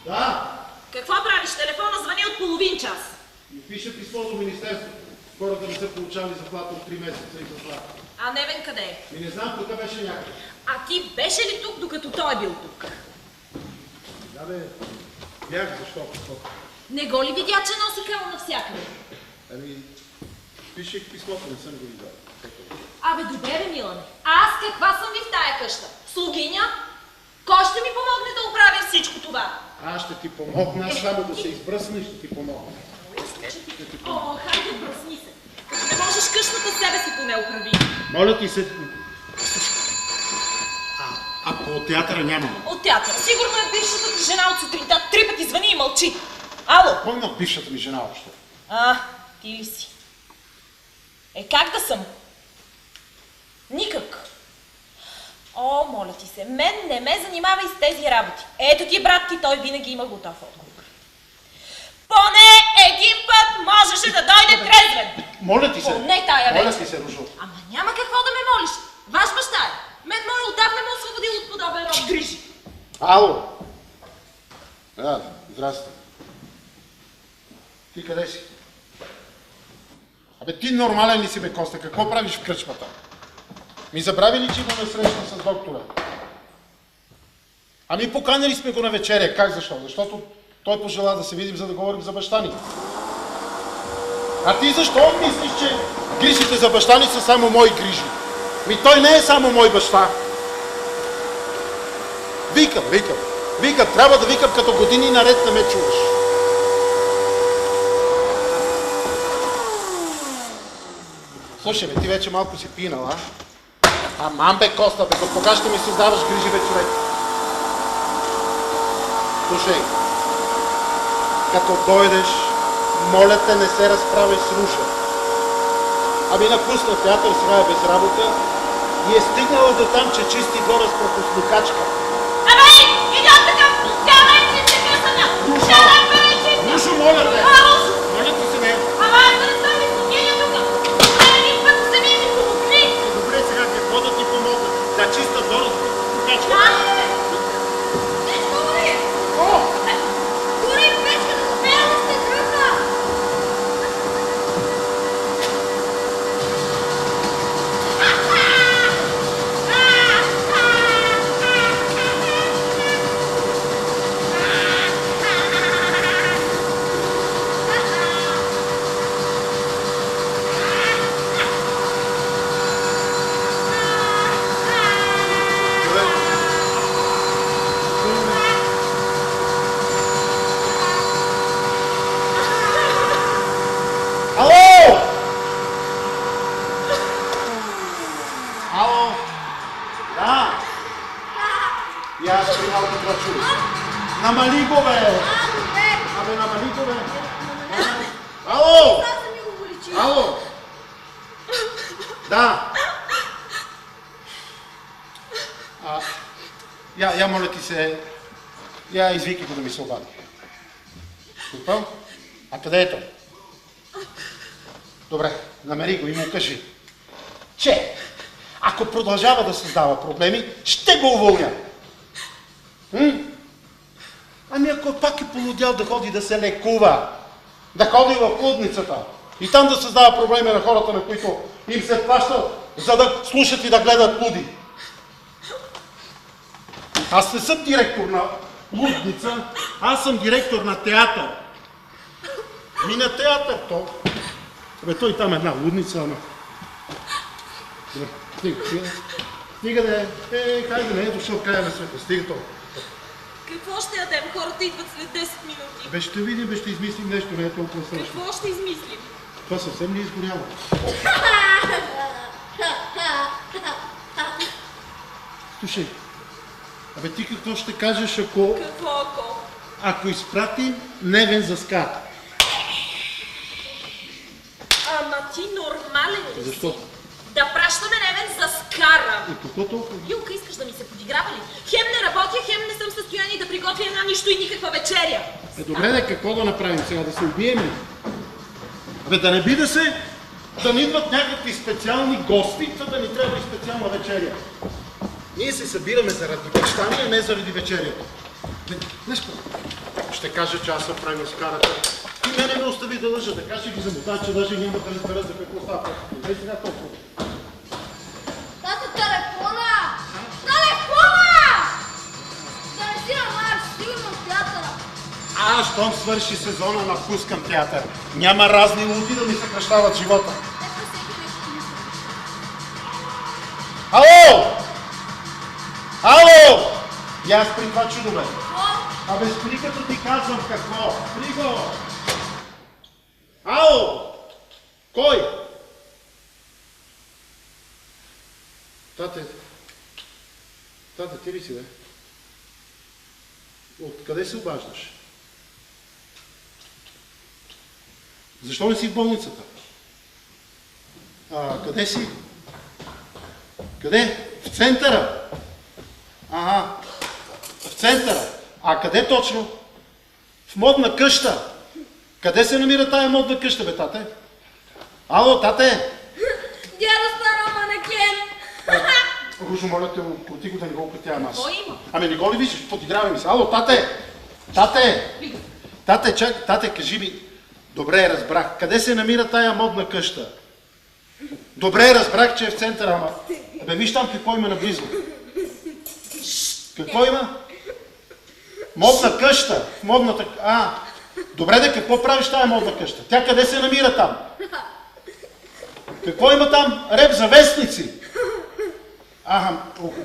Да. Какво правиш? Телефона звъни от половин час. И пише писмо до министерството. Хората не са получавали заплата от 3 месеца и заплата. А Невен къде е? И не знам, тук беше някъде. А ти беше ли тук, докато той е бил тук? Да бе, бях, защо? Не го ли видя, че носи камо навсякъде? Ами, пишех писмото, не съм го видял. Абе, добре бе, Милане. Аз каква съм ви в тая къща? Слугиня? Кой ще ми помогне да оправя всичко това? Аз ще ти помогна, само да се избръснеш, ще ти помогна. О, хайде, бръсни се. Като не можеш къщата с себе си поне оправи. Моля ти се... Ако от театъра няма. От театъра. Сигурно е бившата ти жена от сутринта. 3 пъти звъни и мълчи. Ало? Кой на бившата ми жена още? Ти ли си? Как да съм? Никак. О, моля ти се, мен не ме занимавай с тези работи. Ето ти, брат ти, той винаги има готов отговор. Поне един път можеше да дойде трезвен. Моля ти се. Поне тая вечер. Моля ти се, Ружо. Ама няма какво да ме молиш. Ваш баща е. Мен мой отдавна ме освободил от подобен род грижи. Ало. Здрасти. Ти къде си? Абе, ти нормален ли си, бе, Коста? Какво правиш в кръчмата? Ми забрави ли, че имаме среща с доктора? Ами поканили сме го на вечеря. Как защо? Защото той пожела да се видим, за да говорим за баща ни. А ти защо мислиш, че грижите за баща ни са само мои грижи? Ми той не е само мой баща. Викам. Трябва да викам, като години наред не ме чуваш. Слушай, бе, ти вече малко си пинал, а? Аман бе, Коста, бе, до кога ще ми създаваш грижи, бе, човек? Слушай, като дойдеш, моля те, не се разправяй с Руша. Ами напусна театър, сега е без работа и е стигнала до там, че чисти гора с пропускникачка. Абе, идиот такъв! Сядай, че се късана! Сядай, бе, Рушо, моля те! Моля ти се, не! Ама аз да не съм ми слугиня тук! Поне един път сами ми помогни! Добре, сега какво да ти помогна? Да чиста гора с пропускникачка. Гори в печка да успея да сте тръгна! Ало! Да! И аз при малко това чули. Намали го, бе! Абе, намали го, бе! Ало! Ало! Да! Я моля ти се, я извикай го да ми се обади. Какво? А къде е той? Добре, намери го и му кажи, че ако продължава да създава проблеми, ще го уволня. Ами ако пак е полудял да ходи да се лекува, да ходи в лудницата и там да създава проблеми на хората, на които им се плаща, за да слушат и да гледат луди. Аз не съм директор на лудница, аз съм директор на театър. Ми на театър то. Абе, той там е една лудница, ама... Добре, стига да е. Хайде, не е дошъл края на света, стига то. Какво ще ядем? Хората идват след 10 минути. Бе, ще видим, ще измислим нещо, не е толкова страшно. Какво ще измислим? Това съвсем не е изгоряло. Слушай, абе ти какво ще кажеш, ако... Какво ако? Ако изпратим Невен за ска? Ама ти нормален ли си? Защо? Да пращаме Невен за скара. И какво толкова? Юлка, искаш да ми се подиграва ли? Хем не работя, хем не съм в състояние да приготвя една нищо и никаква вечеря. Добре, де, какво да направим сега? Да се убием ли? Абе, да не би да ни идват някакви специални гости, за да ни трябва и специална вечеря. Ние се събираме заради баща ми, а не заради вечерята. Знаеш какво? ще кажа, че аз съм правил с карата. Ти мене ме остави да лъжа, да кажа ги замота, че даже няма да разбера за какво става. Ей сега толкова. Тата, телефона! Телефона! Да не си намариш, сигурно в театъра. Щом свърши сезона, напускам театър. Няма разни луди да ми съкръщават живота. Нека всеки нещо мисли. Ало! Ало! И аз при това чудове. Абе, спри като ти казвам какво. Спри го! Ало! Кой? Тате. Тате, ти ли си, бе? Откъде се обаждаш? Защо не си в болницата? Къде си? Къде? В центъра? Ага. В центъра. А къде точно? В модна къща. Къде се намира тая модна къща, бе, тате? Ало, тате! Дядо стана манекен! Ружо, моля те, плати го да не го окатявам аз. Кой има? Ами не го ли виждаш? Подигравай ми се. Ало, тате! Тате! Тате, чак, тате, кажи ми. Добре, разбрах. Къде се намира тая модна къща? Добре, разбрах, че е в центъра, ама... Бе, виж там какво има наблизо. Какво има? Модна къща. В модната... Добре, де, какво правиш тая модна къща? Тя къде се намира там? Какво има там? Реп за вестници.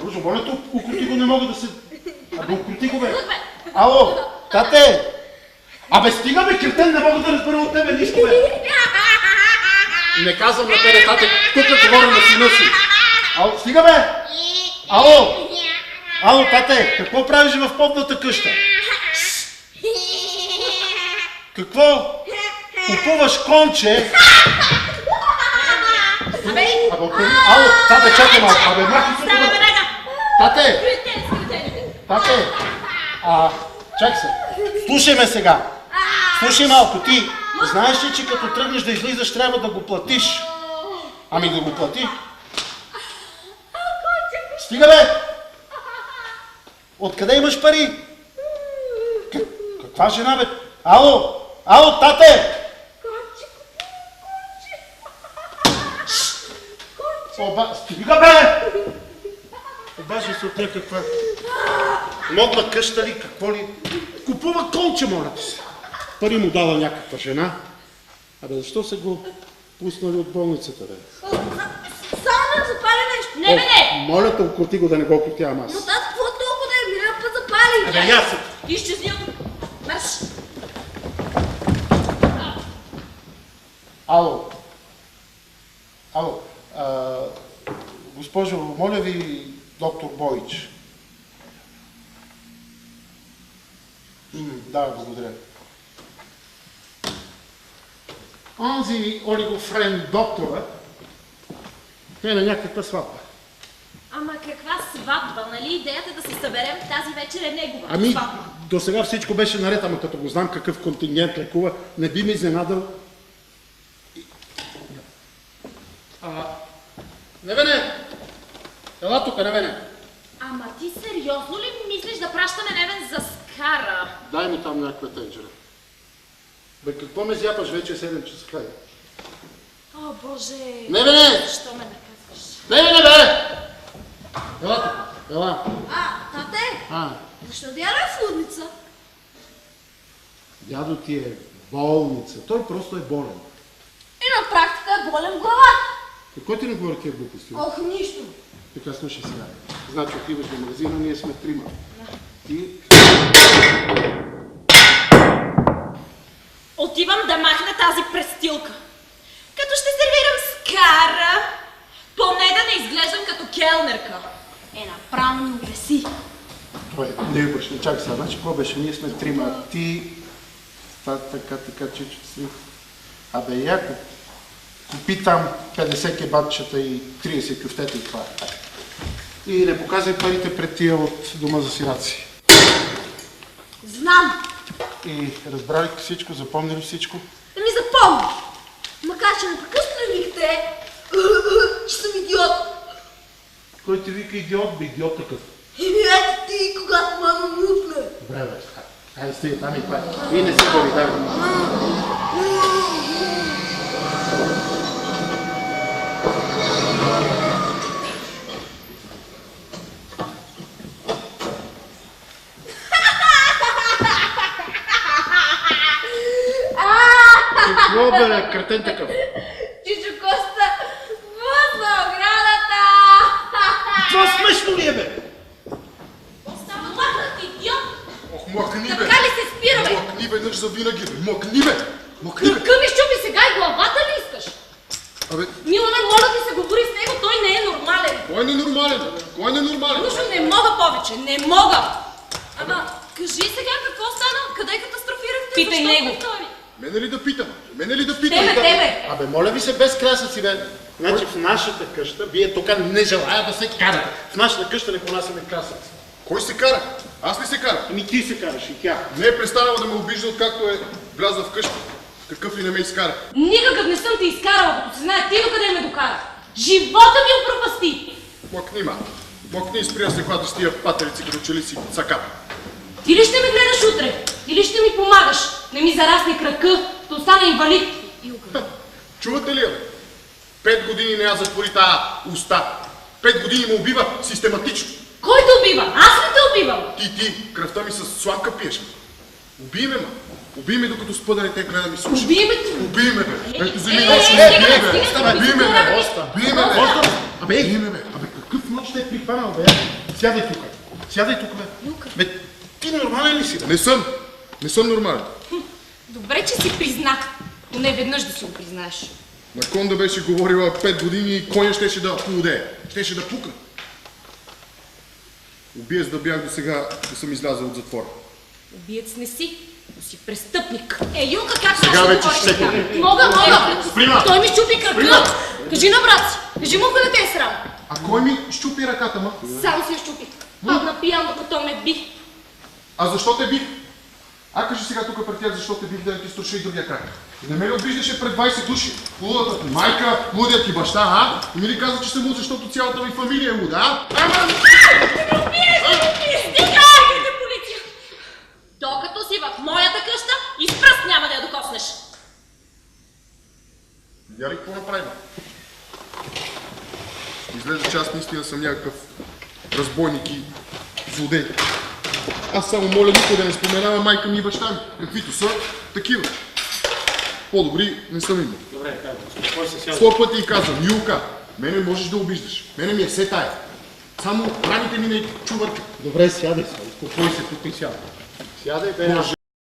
Ружо, моля те, укрути го, не мога да се... Абе, укрути го, бе. Ало, тате! Абе, стига, бе, кретен, не мога да разбера от тебе нищо, бе. Не казвам на тебе, тате, тук говоря на сина си. Ало, стига, бе! Ало! Ало, тате, какво правиш в модната къща? Какво? Купуваш конче? Ало, тате, чакай малко. Абе, махи се тук. Тате! Тате! Чакай се. Слушай ме сега. Слушай малко, ти. Знаеш ли, че като тръгнеш да излизаш, трябва да го платиш? Ами да го плати. Стига, бе! Откъде имаш пари? Каква жена, бе? Ало! Ало, тате! Стига, бе! Обажи се от някаква модна къща ли, какво ли? Купува конче, моля ти се. Пари му дала някаква жена. Абе, защо се го пуснали от болницата, бе? Само да запали нещо. Не, бе, не! Моля те, укрути го да не го окрутявам аз. Но тата, какво толкова да е? Мира път запали. Абе, ясно. Изчезни от... Марш! Ало. Ало. Госпожо, моля ви, доктор Бойч. Да, благодаря. Онзи олигофрен доктора е на някаква сватба. Ама каква сватба, нали? Идеята да се съберем тази вечер е негова. Ами, сватба. до сега всичко беше наред, ама като го знам какъв контингент лекува, не би ми изненадал. Невене! Ела тук, Невене! Ама ти сериозно ли мислиш да пращаме Невен за скара? Дай ми там някаква тенджера. Бе, какво ме зяпаш вече 7 часа, хайде? О, Боже! Невене! Защо ме наказваш? Невене, бе! Ела тук, ела. Тате, защо дядо е в лудница? Дядо ти е в болница. Той просто е болен. И на практика е болен в глава. Какво ти не говори тия глупости? Ох, нищо. Така, слушай сега. Значи отиваш до магазина, ние сме трима. Ти... Отивам да махна тази престилка. Като ще сервирам скара, поне да не изглеждам като келнерка. Направо ни обеси. Той, не бъш, не чакай сега. Значи, какво беше? Ние сме трима. Ти... Така, чичо си. Абе, яко. Купи там 50 кебабчета и 30 кюфтета и това. И не показвай парите пред тия от дома за сираци. Знам. И разбрали всичко, запомни ли всичко? Да ми запомни. Макар, че непрекъснато викате, че съм идиот. Кой ти вика идиот, бе, идиот такъв? Ето ти, когато мама мутне. Добре, бе. Хайде, стига, там и това. И не си боли, дай. Какво бе, кретен такъв? Чичо Коста, възна оградата! Това смешно ли е, бе? Остава махнат, идиот! Ох, мъкни, бе! Така ли се спира, бе? Мъкни веднъж за винаги, бе! Мъкни, бе! Мъкни, бе! Кръка ми щупи сега и главата ли искаш? Абе, Милане, моля ти се говори с него, той не е нормален. кой е ненормален, бе? Кой е ненормален? Нушо, не мога повече, не мога! Ама, кажи сега какво стана? Къде катастрофирахте? Питай Защо него. повтори? Мене ли да питам? Мене ли да питам? Тебе! Абе, моля ви се, без красъци, бе. Значи в нашата къща, вие тук не желая да се карате. В нашата къща не понасяме красъци. Кой се кара? Аз ли се кара? Ами ти се караш и тя. Не е престанала да ме обижда, откакто е влязла в къща. Какъв ли не ме изкара? Никакъв не съм те изкарала, като се знае ти докъде ме докара. Живота ми опропасти! Мъкни, ма. Мъкни и спри да се хваташ с тия патерици, като че ли си цаката. Ти ли ще ме гледаш утре? Ти ли ще ми помагаш? Не ми зарасне крака, да остана инвалид. Чувате ли я, бе? 5 години не я затвори тая уста. 5 години ме убива систематично. Кой те убива? Аз ли те убивам? Ти, кръвта ми с сламка пиеш. Убий ме, ма. Убий ме, докато спъда не те гледа ми слуша. Убий ме ти! Убий ме, бе. Ето вземи Е, нож. стига, Убий ме, бе. стига, Убий ме, бе. Оста. Убий ме, бе. Абе, Убий ме, бе. абе, какъв нощ те е прихванал, бе? Сядай тук. Сядай тук, бе. Бе, ти нормален ли си, бе? Не съм. Не съм нормален. Добре, че си признах. Поне веднъж да си го признаеш. На кон да беше говорила 5 години и коня щеше да полудее. Щеше да пукне. Убиец да бях до сега, да съм излязъл от затвора. Убиец не си, но си престъпник. Юлка, как Сега ще вече говориш ще така? се- Мога! Сприма! Той ми щупи крака! Кажи на брат си! Кажи му къде те е срам! А кой ми щупи ръката, ма? Сам си я щупи. Пак напиян, докато ме би. А защо те бих? А кажи сега тук пред тях, защо те бих да не ти струши и другия крак. Не ме ли обиждаше пред 20 души? Лудата ти майка, лудият ти баща, а? И ми ли каза, че съм луд, защото цялата ми фамилия е луда, а? Стигайте, полиция! Докато си в моята къща, и с пръст няма да я докоснеш. Видя ли какво направим? Изглежда, че аз наистина съм някакъв разбойник и злодей. Аз само моля никой да не споменава майка ми и баща ми. Каквито са, такива. По-добри не съм имал. Добре, кой се сяда? 100 пъти и казвам, Юлка, мене можеш да обиждаш. Мене ми е все тая. Само раните ми не чуват. Добре, сядай се. Успокой се тук и сядай. Сядай, бе.